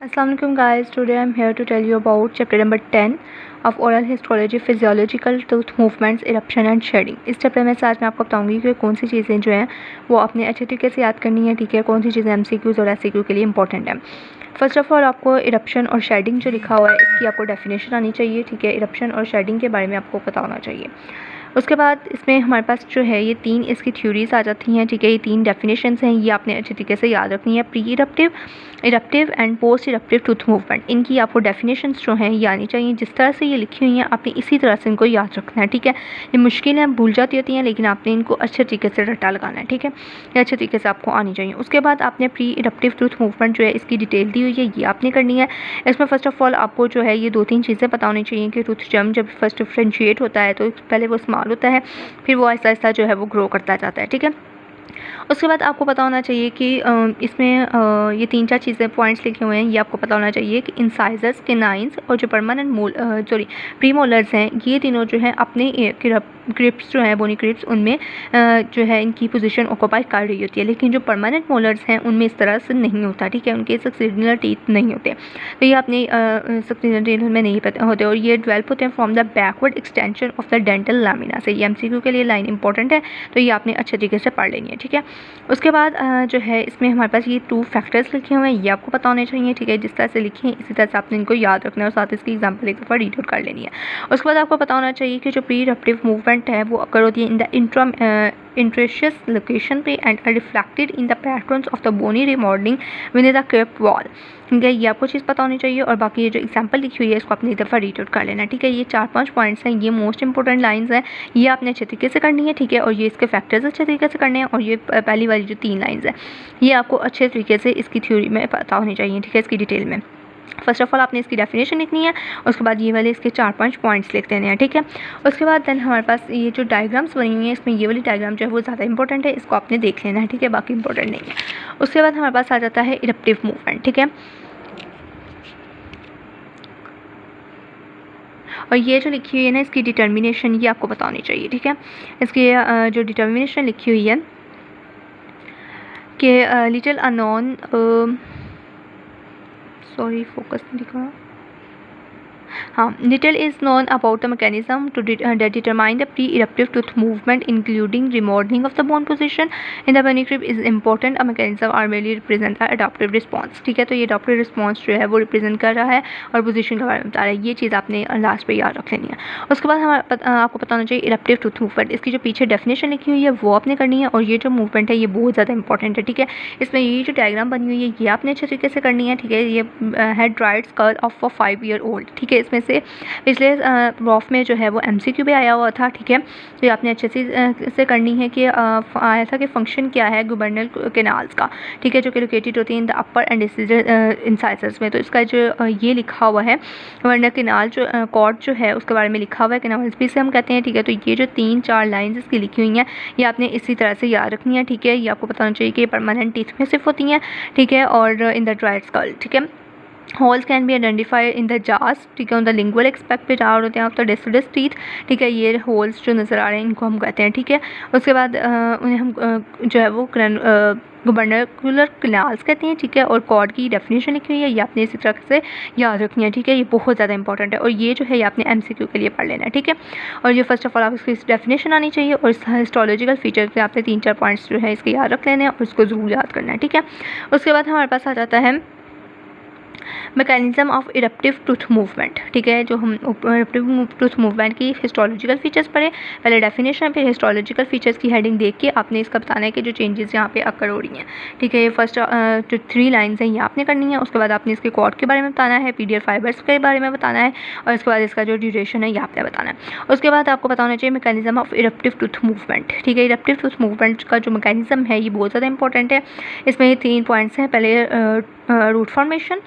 Assalamualaikum guys, today I'm here to tell you about chapter number 10 of oral histology, physiological tooth movements, eruption and shedding। इस chapter में से आज मैं आपको बताऊंगी कि कौन सी चीज़ें जो हैं वो अपने अच्छे तरीके से याद करनी है, ठीक है। कौन सी चीज़ें MCQs और SCQ के लिए इंपॉर्टेंट है। फर्स्ट ऑफ ऑल आपको इरप्शन और शेडिंग जो लिखा हुआ है इसकी आपको डेफिनेशन आनी चाहिए, ठीक है। इरप्शन और शेडिंग के बारे में आपको पता होना चाहिए। उसके बाद इसमें हमारे पास जो है ये तीन इसकी थ्योरीज आ जाती हैं, ठीक है। ये तीन डेफिनेशंस हैं, ये आपने अच्छे तरीके से याद रखनी है। Pre eruptive, eruptive and post eruptive tooth movement, इनकी आपको डेफिनेशंस जो हैं ये आनी चाहिए। जिस तरह से ये लिखी हुई हैं आपने इसी तरह से इनको याद रखना है, ठीक है। ये मुश्किल है, भूल जाती होती हैं, लेकिन आपने इनको अच्छे तरीके से रट्टा लगाना है, ठीक है। ये अच्छे तरीके से आपको आनी चाहिए। उसके बाद आपने प्री इरप्टिव टूथ मूवमेंट जो है इसकी डिटेल दी हुई है, ये आपने करनी है। इसमें फर्स्ट ऑफ ऑल आपको जो है ये दो तीन चीज़ें पता होनी चाहिए कि टूथ जब फर्स्ट डिफरेंशिएट होता है तो पहले वो स्मॉल होता है, फिर वो आहिस्ता आहिस्ता जो है वो ग्रो करता जाता है, ठीक है। उसके बाद आपको पता होना चाहिए कि इसमें ये तीन चार चीज़ें पॉइंट्स लिखे हुए हैं, ये आपको पता होना चाहिए कि इंसाइजर्स, केनाइंस और जो परमानेंट प्रीमोलर्स हैं, ये तीनों जो है अपने क्रिप्स जो हैं, बोनी क्रिप्स, उनमें जो है इनकी पोजीशन ऑक्यूपाई कर रही होती है। लेकिन जो परमानेंट मोलर्स हैं उनमें इस तरह से नहीं होता, ठीक है। उनके सक्सीडिनल टीथ नहीं होते, तो ये अपने सक्सीडिनल टीथ में नहीं होते और ये डेवलप होते हैं from the backward extension of the dental lamina से। ये MCQ के लिए लाइन इंपॉर्टेंट है, तो ये आपने अच्छे तरीके से पढ़ लेनी है, ठीक है। उसके बाद जो है इसमें हमारे पास ये 2 फैक्टर्स लिखे हुए हैं, ये आपको पता होने चाहिए, ठीक है। जिस तरह से लिखे हैं इसी तरह से आपने इनको याद रखना है और साथ इसकी एग्जाम्पल एक दफ़ा रीड आउट कर लेनी है। उसके बाद आपको पता होना चाहिए कि जो प्री इरप्टिव मूवमेंट है वो अकर होती है इन द इंट्रेशियस लोकेशन पे and are reflected in the patterns of the bony remodelling with the crypt wall, ठीक है। ये आपको चीज़ पता होनी चाहिए और बाकी ये जो एग्जांपल लिखी हुई है इसको आपने एक दफ़ा रीड आउट कर लेना, ठीक है। ये 4-5 पॉइंट्स हैं, ये मोस्ट इंपॉर्टेंट लाइंस हैं, ये आपने अच्छे तरीके से करनी है, ठीक है। और ये इसके फैक्टर्स अच्छे तरीके से करने हैं और ये पहली वाली जो 3 लाइन्स हैं ये आपको अच्छे तरीके से इसकी थ्योरी में पता होनी चाहिए, ठीक है, इसकी डिटेल में। फर्स्ट ऑफ ऑल आपने इसकी डेफिनेशन लिखनी है, उसके बाद ये वाले इसके 4-5 पॉइंट्स लिख देने हैं, ठीक है। उसके बाद देन हमारे पास ये जो डायग्राम्स बनी हुई हैं इसमें ये वाली डायग्राम जो है वो ज़्यादा इंपॉर्टेंट है, इसको आपने देख लेना है, ठीक है, बाकी इंपॉर्टेंट नहीं है। उसके बाद हमारे पास आ जाता है इरप्टिव मूवमेंट, ठीक है। और ये जो लिखी हुई है ना इसकी डिटर्मिनेशन ये आपको पता होनी चाहिए, ठीक है। इसकी जो डिटर्मिनेशन लिखी हुई है कि लिटिल अननोन, सॉरी फोकस नहीं दिखा, हाँ, little is known about the mechanism that determine the pre-eruptive tooth movement, including remodeling of the bone position in the bony crib is important. A mechanism are mainly represent the adaptive response, ठीक है। तो ये adaptive response जो है वो represent कर रहा है और position के बारे में बता रहा है, ये चीज़ आपने लास्ट पे याद रख लेनी है। उसके बाद आपको पता होना चाहिए eruptive tooth movement, इसकी जो पीछे डेफिनेशन लिखी हुई है वो आपने करनी है और ये जो मूवमेंट है ये बहुत ज़्यादा इंपॉर्टेंट है, ठीक है। इसमें ये जो डायग्राम बनी हुई है ये आपने अच्छे तरीके से करनी है, ठीक है। ये है dried skull of a 5 year old, ठीक है। इसमें से पिछले रॉफ में जो है वो MCQ भी आया हुआ था, ठीक है। तो ये आपने अच्छे से करनी है कि आया था कि फंक्शन क्या है गुबर्नल कैनाल्स का, ठीक है, जो कि लोकेटेड होती है in the upper and incisors में। तो इसका जो ये लिखा हुआ है गुबर्नल कैनाल जो कॉर्ड जो है उसके बारे में लिखा हुआ है, कैनाल्स भी से हम कहते हैं, ठीक है। तो ये जो 3-4 लाइन्स इसकी लिखी हुई हैं ये आपने इसी तरह से याद रखनी है, ठीक है। ये आपको पता होना चाहिए कि परमानेंट टीथ में सिर्फ होती हैं, ठीक है, और इन द ड्राइड स्कल, ठीक है। Holes can be identified in the जास, ठीक है, ऑन द लिंगुअल एक्सपेक्ट पे जार होते हैं ऑफ द डेसिडस टीथ, ठीक है। ये होल्स जो नज़र आ रहे हैं इनको हम कहते हैं, ठीक है। उसके बाद उन्हें हम जो है वो गुबर्नकुलर कैनाल्स कहते हैं, ठीक है। और कॉर्ड की डेफिनेशन लिखी हुई है ये आपने इसी तरह से याद रखनी है, ठीक है। ये बहुत ज़्यादा इंपॉर्टेंट है और ये जो है ये आपने MCQ के लिए पढ़ लेना है, ठीक है। और ये फर्स्ट ऑफ ऑल आप इसकी डेफिनेशन आनी चाहिए और हिस्टोलॉजिकल फीचर पे आपने 3-4 पॉइंट्स जो है इसके याद रख लेने हैं और इसको ज़रूर याद करना है, ठीक है। उसके बाद हमारे पास आ जाता है mechanism of eruptive tooth movement, ठीक है। जो हम इरप्टिव टूथ मूवमेंट की हिस्टोलॉजिकल फीचर्स पढ़े, पहले डेफिनेशन फिर हिस्टोलॉजिकल फीचर्स की हेडिंग देख के आपने इसका बताना है कि जो चेंजेस यहाँ पे अकर हो रही हैं, ठीक है। ये फर्स्ट जो 3 लाइन्स हैं ये आपने करनी है। उसके बाद आपने इसके कॉर्ड के बारे में बताना है, PDL फाइबर्स के बारे में बताना है और उसके बाद इसका जो ड्यूरेशन है ये आपने बताना है। उसके बाद आपको पता होना चाहिए mechanism of eruptive tooth movement, ठीक है। इरप्टिव टूथ मूवमेंट का जो मैकेनिज्म है ये बहुत ज़्यादा इंपॉर्टेंट है। इसमें 3 पॉइंट्स हैं, पहले रूट फॉर्मेशन,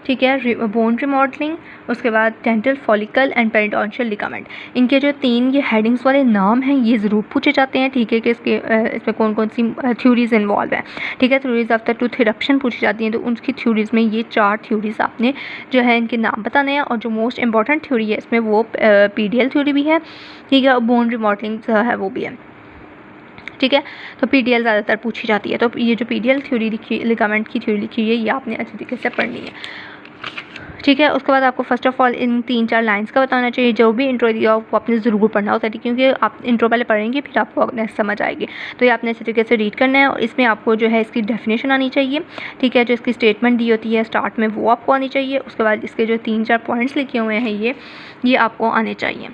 ठीक है, बोन रिमॉडलिंग, उसके बाद डेंटल फॉलिकल एंड पेरिडोन्शियल लिगामेंट। इनके जो 3 ये हेडिंग्स वाले नाम हैं ये ज़रूर पूछे जाते हैं, ठीक है, कि इसमें कौन कौन सी थ्योरीज इन्वॉल्व है, ठीक है। Theories of the tooth eruption पूछी जाती हैं, तो उनकी थ्योरीज में ये 4 थ्योरीज आपने जो है इनके नाम बताने हैं और जो मोस्ट इंपॉर्टेंट थ्योरी है इसमें वो PDL थ्योरी भी है, ठीक है, और बोन रिमॉडलिंग है वो भी है, ठीक है। तो PDL ज़्यादातर पूछी जाती है, तो ये जो PDL थ्योरी लिखी, लिगामेंट की थ्योरी लिखी है ये आपने अच्छे तरीके से पढ़नी है। ठीक है। उसके बाद आपको first of all in 3-4 lines का बताना चाहिए। जो भी इंट्रो दिया वो आपने ज़रूर पढ़ना होता है, क्योंकि आप इंट्रो पहले पढ़ेंगे फिर आपको अगले समझ आएगी। तो ये आपने अच्छे तरीके से रीड करना है और इसमें आपको जो है इसकी डेफिनेशन आनी चाहिए। ठीक है, जो इसकी स्टेटमेंट दी होती है स्टार्ट में वो आपको आनी चाहिए। उसके बाद इसके जो 3-4 पॉइंट्स लिखे हुए हैं ये आपको आने चाहिए।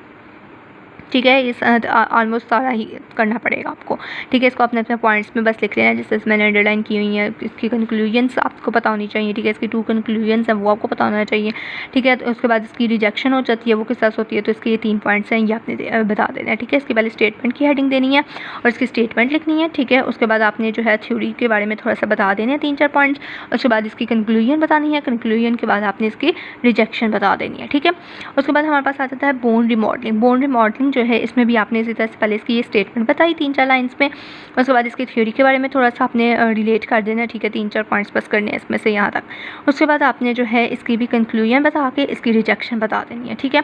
ठीक है, इस ऑलमोस्ट सारा ही करना पड़ेगा आपको। ठीक है, इसको अपने अपने पॉइंट्स में बस लिख लेना है, जैसे मैंने अंडरलाइन की हुई है। इसकी कंक्लूजन्स आपको पता होनी चाहिए। ठीक है, इसकी 2 कंक्लूजन्स हैं वो आपको पता होना चाहिए। ठीक है, तो उसके बाद इसकी रिजेक्शन हो जाती है वो किस तरह से होती है, तो इसके ये 3 पॉइंट्स हैं, ये आपने बता देना है। ठीक है, इसकी पहले स्टेटमेंट की हेडिंग देनी है और इसकी स्टेटमेंट लिखनी है। ठीक है, उसके बाद आपने जो है थ्योरी के बारे में थोड़ा सा बता देना है 3-4 पॉइंट्स। उसके बाद इसकी कंक्लूजन बतानी है, कंक्लूजन के बाद आपने इसकी रिजेक्शन बता देनी है। ठीक है, उसके बाद हमारे पास आ जाता है बोन रिमॉडलिंग। बोन रिमॉडलिंग जो है इसमें भी आपने इसी तरह से पहले इसकी ये स्टेटमेंट बताई 3-4 लाइंस में। उसके बाद इसकी थ्योरी के बारे में थोड़ा सा आपने रिलेट कर देना। ठीक है, 3-4 पॉइंट्स बस करने हैं इसमें से यहाँ तक। उसके बाद आपने जो है इसकी भी कंक्लूजन बता के इसकी रिजेक्शन बता देनी है। ठीक है,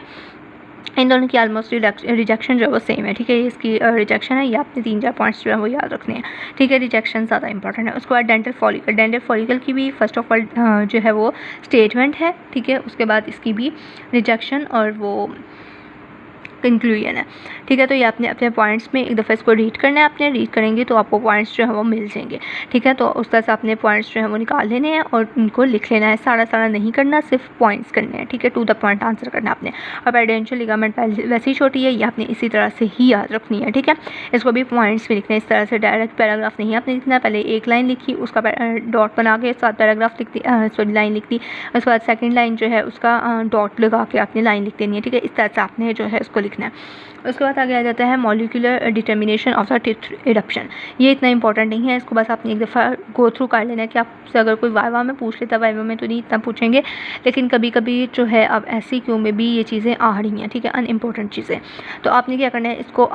इन दोनों की ऑलमोस्ट रिजेक्शन जो है वो सेम है। ठीक है, इसकी रिजेक्शन है, ये आपने 3-4 पॉइंट्स जो है वो याद रखने हैं। ठीक है, रिजेक्शन ज़्यादा इंपॉर्टेंट है। उसके बाद डेंटल फॉलिकल। डेंटल फॉलिकल की भी फर्स्ट ऑफ ऑल जो है वो स्टेटमेंट है। ठीक है, उसके बाद इसकी भी रिजेक्शन और वो कंक्लूजन है। ठीक है, तो ये आपने अपने पॉइंट्स में एक दफ़ा इसको रीड करना है। आपने रीड करेंगे तो आपको पॉइंट्स जो है वो मिल जाएंगे। ठीक है, तो उस तरह से आपने पॉइंट्स जो है वो निकाल लेने हैं और उनको लिख लेना है। सारा नहीं करना, सिर्फ पॉइंट्स करने हैं। ठीक है, टू द पॉइंट आंसर करना है आपने। और पेडेंशियल लिगामेंट वैसे ही छोटी है, ये आपने इसी तरह से ही याद रखनी है। ठीक है, इसको भी पॉइंट्स में लिखना है, इस तरह से डायरेक्ट पैराग्राफ नहीं आपने लिखना है। पहले एक लाइन लिखी, उसका डॉट बना के साथ पैराग्राफ लिख दी, सॉरी लाइन लिख दी। उसके बाद सेकेंड लाइन जो है उसका डॉट लगा के आपने लाइन लिख देनी है। ठीक है, इस तरह से आपने जो है उसको लिखना है। उसके बाद आगे आ जाता है molecular determination of the teeth eruption. ये इतना इंपॉर्टेंट नहीं है, इसको बस आपने एक दफ़ा गो थ्रू कर लेना है कि आपसे अगर कोई वाइवा में पूछ लेता, वाइवा में तो नहीं इतना पूछेंगे, लेकिन कभी कभी जो है अब SCQ में भी ये चीज़ें आ रही हैं। ठीक है, अनइम्पोर्टेंट चीज़ें। तो आपने क्या करना है, इसको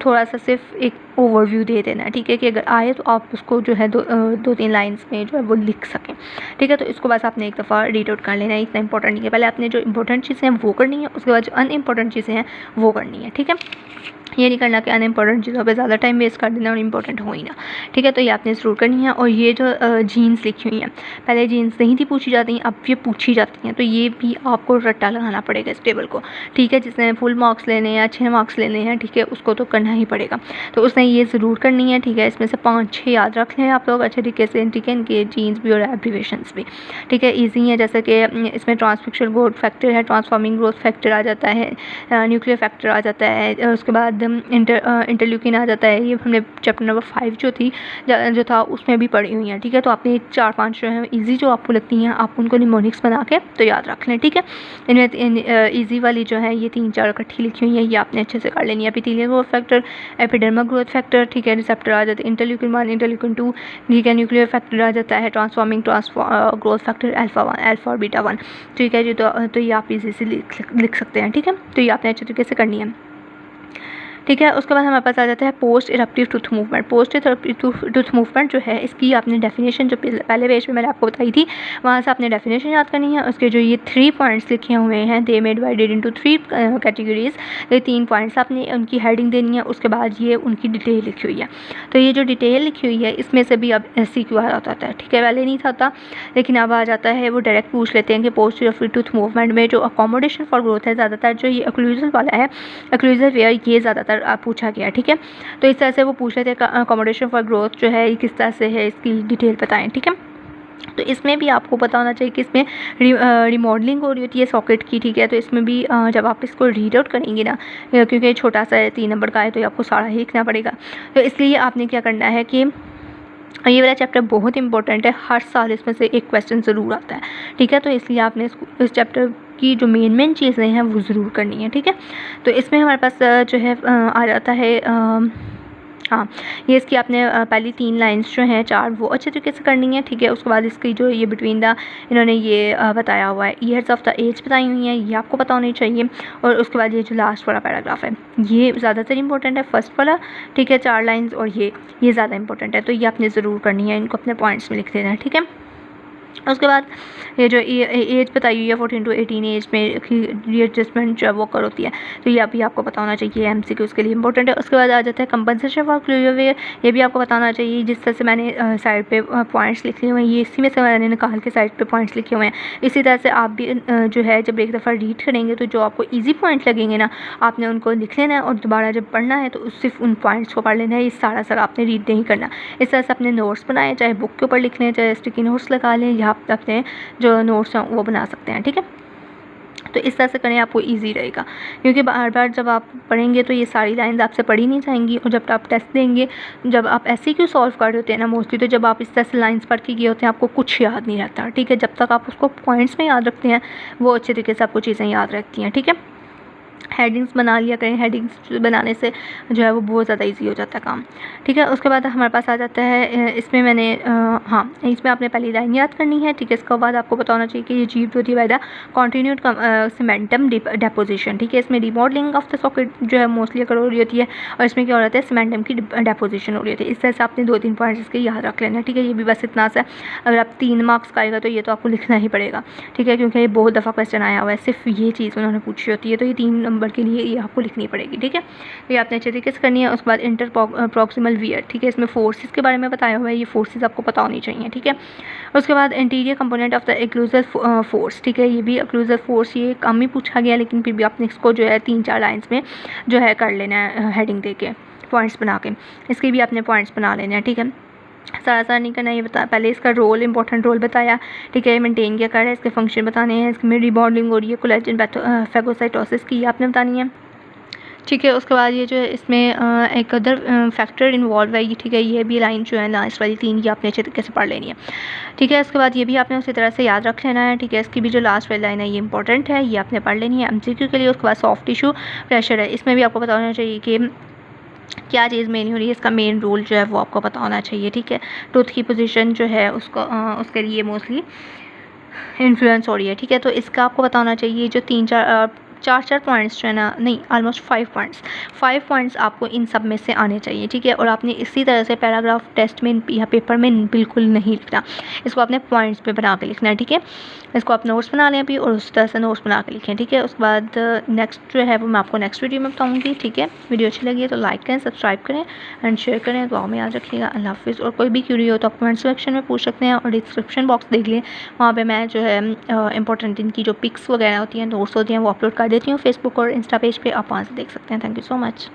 थोड़ा सा सिर्फ एक ओवरव्यू दे देना है। ठीक है, कि अगर आए तो आप उसको जो है 2-3 लाइन्स में जो है वो लिख सकें। ठीक है, तो इसको बस आपने एक दफ़ा रीड आउट कर लेना है, इतना इंपॉर्टेंट नहीं है। पहले आपने जो इंपॉर्टेंट चीज़ें हैं वो करनी है, उसके बाद जो अनइम्पॉर्टेंट चीज़ें हैं वो करनी है। ठीक है, ये नहीं करना कि अनइम्पॉर्टेंट चीज़ों पे ज़्यादा टाइम वेस्ट कर देना और इंपॉर्टेंट हो ही ना। ठीक है, तो ये आपने ज़रूर करनी है। और ये जो जीन्स लिखी हुई हैं, पहले जीन्स नहीं थी पूछी जाती, अब ये पूछी जाती हैं, तो ये भी आपको रट्टा लगाना पड़ेगा इस टेबल को। ठीक है, जिसने फुल मार्क्स लेने हैं, अच्छे मार्क्स लेने हैं, ठीक है, उसको तो करना ही पड़ेगा। तो उसने ये ज़रूर करनी है। ठीक है, इसमें से 5-6 याद रख लें आप लोग अच्छे तरीके से। ठीक है, इनके जीन्स भी और एब्रीवेशंस भी। ठीक है, ईजी है, जैसे कि इसमें ट्रांसक्रिप्शनल ग्रोथ फैक्टर है, ट्रांसफॉर्मिंग ग्रोथ फैक्टर आ जाता है, न्यूक्लियर फैक्टर आ जाता है, उसके बाद इंटरल्यूकिन आ जाता है। ये हमने चैप्टर नंबर 5 जो था उसमें भी पढ़ी हुई हैं। ठीक है, तो आपने 4-5 जो है ईजी जो आपको लगती हैं आप उनको निमोनिक्स बना के तो याद रख लें। ठीक है, इनमें ईजी वाली जो है ये 3-4 इकट्ठी लिखी हुई है, ये आपने अच्छे से कर लेनी है। Epithelial growth factor, epidermal growth factor, ठीक है, रिसेप्टर आ जाते हैं, इंटरल्यूकिन 1, इंटरल्यूकिन 2, ठीक है, न्यूक्लियर फैक्टर आ जाता है, transforming growth factor alpha 1, alpha और बीटा 1। ठीक है जी, तो ये आप इजी से लिख सकते हैं। ठीक है, तो ये आपने अच्छे तरीके से करनी है। ठीक है, उसके बाद हमारे पास आ जाता है post eruptive tooth movement. Post eruptive tooth movement जो है इसकी आपने डेफिनेशन जो पहले पेज में मैंने आपको बताई थी वहाँ से आपने डेफिनेशन याद करनी है। उसके जो ये 3 पॉइंट्स लिखे हुए हैं, दे में डिवाइडेड इनटू 3 कैटेगरीज, ये 3 पॉइंट्स आपने उनकी हेडिंग देनी है। उसके बाद ये उनकी डिटेल लिखी हुई है। तो ये जो डिटेल लिखी हुई है इसमें से भी अब SCQ आ जाता है। ठीक है, पहले नहीं था लेकिन अब आ जाता है। वो डायरेक्ट पूछ लेते हैं कि पोस्ट इरप्टिव टूथ मूवमेंट में जो अकोमोडेशन फॉर ग्रोथ है, ज़्यादातर जो ये एक्लूजल वाला है, एक्लूजल वेयर, ये ज़्यादातर पूछा गया। ठीक है, तो इस तरह से वो पूछ रहे थे अकोमोडेशन फॉर ग्रोथ जो है किस तरह से है, इसकी डिटेल बताएं। ठीक है, तो इसमें भी आपको पता होना चाहिए कि इसमें रिमॉडलिंग हो रही होती है सॉकेट की। ठीक है, तो इसमें भी जब आप इसको रीड आउट करेंगे ना, क्योंकि छोटा सा 3 नंबर का है तो आपको सारा ही लिखना पड़ेगा। तो इसलिए आपने क्या करना है कि ये वाला चैप्टर बहुत इंपॉर्टेंट है, हर साल इसमें से एक क्वेश्चन ज़रूर आता है। ठीक है, तो इसलिए आपने इस चैप्टर की जो मेन चीज़ें हैं वो ज़रूर करनी है। ठीक है, तो इसमें हमारे पास जो है आ जाता है हाँ, ये इसकी आपने पहली 3 लाइंस जो हैं 4 वो अच्छे तरीके से करनी है। ठीक है, उसके बाद इसकी जो ये बिटवीन द इन्होंने ये बताया हुआ है, ईयर्स ऑफ द एज बताई हुई हैं, ये आपको पता होनी चाहिए। और उसके बाद ये जो लास्ट वाला पैराग्राफ है ये ज़्यादातर इंपॉर्टेंट है, फर्स्ट वाला। ठीक है, 4 लाइन्स और ये ज़्यादा इंपॉर्टेंट है, तो ये आपने ज़रूर करनी है, इनको अपने पॉइंट्स में लिख देना है। ठीक है, उसके बाद ये जो एज बताई हुई है 14 to 18 एज में रीएडजस्टमेंट जो है वो कर होती है, तो ये अभी आपको पता होना चाहिए, एमसीक्यू के लिए इंपॉर्टेंट है। उसके बाद आ जाता है कंपनसेशन फॉर क्लियर, ये भी आपको पता होना चाहिए। जिस तरह से मैंने साइड पे पॉइंट्स लिखे हुए हैं, ये इसी में से मैंने निकाल के साइड पे पॉइंट्स लिखे हुए हैं। इसी तरह से आप भी जो है जब एक दफ़ा रीड करेंगे तो जो आपको ईजी पॉइंट लगेंगे ना, आपने उनको लिख लेना है और दोबारा जब पढ़ना है तो सिर्फ उन पॉइंट्स को पढ़ लेना है। ये सारा आपने रीड नहीं करना। इस तरह से अपने नोट्स बनाएं, चाहे बुक के ऊपर लिख लें, चाहे स्टिकी नोट्स लगा लें, या आप अपने जो नोट्स हैं वो बना सकते हैं, ठीक है। तो इस तरह से करें, आपको इजी रहेगा, क्योंकि बार बार जब आप पढ़ेंगे तो ये सारी लाइंस आपसे पढ़ी नहीं जाएंगी। और जब आप टेस्ट देंगे, जब आप ऐसे क्यों सॉल्व कर रहे होते हैं ना मोस्टली, तो जब आप इस तरह से लाइंस पढ़ के गए होते हैं आपको कुछ याद नहीं रहता, ठीक है। जब तक आप उसको पॉइंट्स में याद रखते हैं वो अच्छे तरीके से आपको चीज़ें याद रखती हैं, ठीक है। हेडिंग्स बना लिया करें, हेडिंग्स बनाने से जो है वो बहुत ज़्यादा इजी हो जाता है काम, ठीक है। उसके बाद हमारे पास आ जाता है, इसमें मैंने हाँ, इसमें आपने पहली लाइन याद करनी है, ठीक है। इसके बाद आपको पता होना चाहिए कि ये अचीव्ड होती है by the continued cementum deposition, ठीक है। इसमें रिमॉडलिंग ऑफ द सॉकेट जो है मोस्टली अगर हो रही होती है, और इसमें क्या हो रहा है, सीमेंटम की डेपोजिशन हो रही होती है। इस तरह से आपने 2-3 पॉइंट्स इसके याद रख लेना, ठीक है। ये भी बस इतना सा, अगर आप 3 मार्क्स का आएगा तो ये तो आपको लिखना ही पड़ेगा, ठीक है, क्योंकि ये बहुत दफ़ा क्वेश्चन आया हुआ है, सिर्फ ये चीज़ उन्होंने पूछी होती है, तो ये 3 नंबर के लिए ये आपको लिखनी पड़ेगी, ठीक है। तो ये आपने अच्छे तरीके से करनी है। उसके बाद इंटर प्रॉक्सिमल वियर, ठीक है, इसमें फोर्सेस के बारे में बताया हुआ है, ये फोर्सेस आपको पता होनी चाहिए, ठीक है। उसके बाद interior component of the occlusive force, ठीक है, ये भी एक्लूसिव फोर्स ये कम ही पूछा गया, लेकिन फिर भी आपने इसको जो है 3-4 लाइन्स में जो है कर लेना है, हेडिंग दे के पॉइंट्स बना के, इसके भी आपने पॉइंट्स बना लेने हैं, ठीक है। सारा नहीं करना, ये बताया पहले, इसका रोल, इंपॉर्टेंट रोल बताया, ठीक है, मेंटेन क्या कर रहा है, इसके फंक्शन बताने हैं, इसमें रिबॉन्डिंग हो रही है, कोलेजन फैगोसाइटोसिस की आपने बतानी है, ठीक है। उसके बाद ये जो है इसमें एक अदर फैक्टर इन्वॉल्व है, ठीक है, ये भी लाइन जो है लास्ट वाली 3 ये आपने अच्छे तरीके से पढ़ लेनी है, ठीक है। उसके बाद ये भी आपने उसी तरह से याद रख लेना है, ठीक है। इसकी भी जो लास्ट वाली लाइन है ये इंपॉर्टेंट है, ये आपने पढ़ लेनी है एमसीक्यू के लिए। उसके बाद सॉफ्ट टिश्यू प्रेशर है, इसमें भी आपको पता होना चाहिए कि क्या चीज़ मेन हो रही है, इसका मेन रोल जो है वो आपको पता होना चाहिए, ठीक है। टूथ की पोजीशन जो है उसको उसके लिए मोस्टली इन्फ्लुएंस हो रही है, ठीक है। तो इसका आपको पता होना चाहिए जो 4 पॉइंट्स जो है ना, नहीं ऑलमोस्ट 5 पॉइंट्स आपको इन सब में से आने चाहिए, ठीक है। और आपने इसी तरह से पैराग्राफ टेस्ट में या पेपर में बिल्कुल नहीं लिखना, इसको आपने पॉइंट्स पे बना के लिखना है, ठीक है। इसको आप नोट्स बना लें अभी और उस तरह से नोट्स बना के लिखें, ठीक है। उसके बाद नेक्स्ट जो है वो मैं आपको नेक्स्ट वीडियो में बताऊँगी, ठीक है। वीडियो अच्छी लगी है तो लाइक करें, सब्सक्राइब करें एंड शेयर करें, दुआ में याद रखिएगा। अल्लाह हाफिज़। और कोई भी क्यूरी हो तो आप कमेंट सेक्शन में पूछ सकते हैं, और डिस्क्रिप्शन बॉक्स देख लें, वहाँ पर मैं जो है इंपॉर्टेंट इनकी जो पिक्स वगैरह होती हैं, नोट्स होती हैं, वो अपलोड कर देती हूँ फेसबुक और इंस्टा पेज पे, आप वहाँ से देख सकते हैं। Thank you so much.